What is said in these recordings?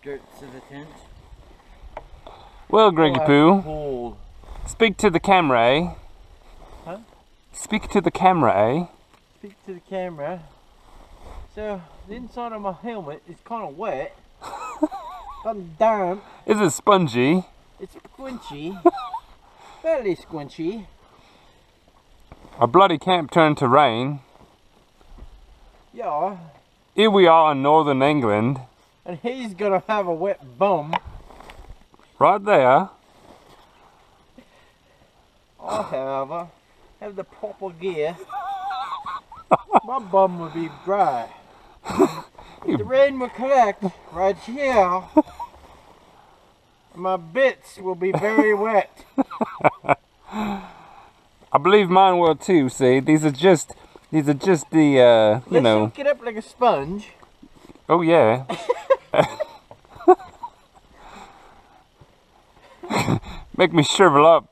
skirts of the tent. Well, Greggy Poo, Cold. speak to the camera, eh? Huh? Speak to the camera, eh? Speak to the camera. So, the inside of my helmet is kind of wet. Kind of damp. Is it spongy? It's squinchy. Fairly squinchy. Our bloody camp turned to rain. Yeah. Here we are in northern England. And he's gonna have a wet bum. Right there. I, however, have the proper gear. My bum will be dry. The rain will collect right here. My bits will be very wet. I believe mine will too. See, these are just the you know. Let's soak it up like a sponge. Oh yeah. Make me shrivel up.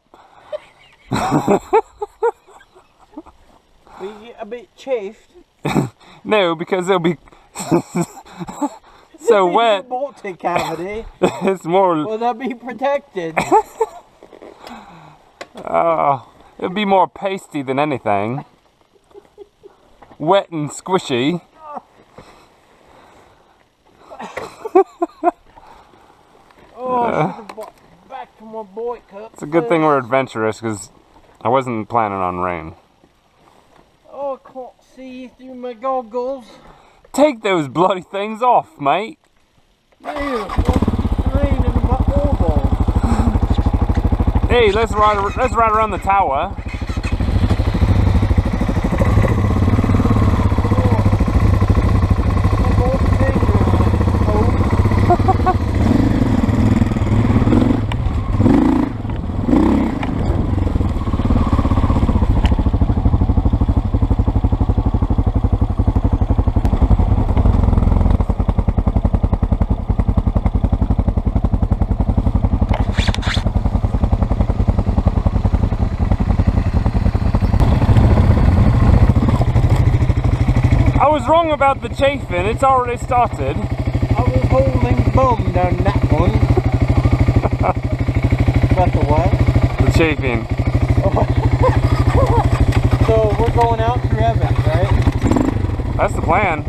Will you get a bit chafed? No, because it'll be so wet. Baltic cavity. It's more. Will that be protected? It'll be more pasty than anything. Wet and squishy. Back to my boy cup. It's a good thing we're adventurous, because I wasn't planning on rain. Oh, I can't see through my goggles. Take those bloody things off, mate. Ew, it's raining in my eyeballs. Hey, let's ride around the tower. I was wrong about the chafing, it's already started. I was holding bum down that one. That's the what? The chafing. So we're going out through Evans, right? That's the plan.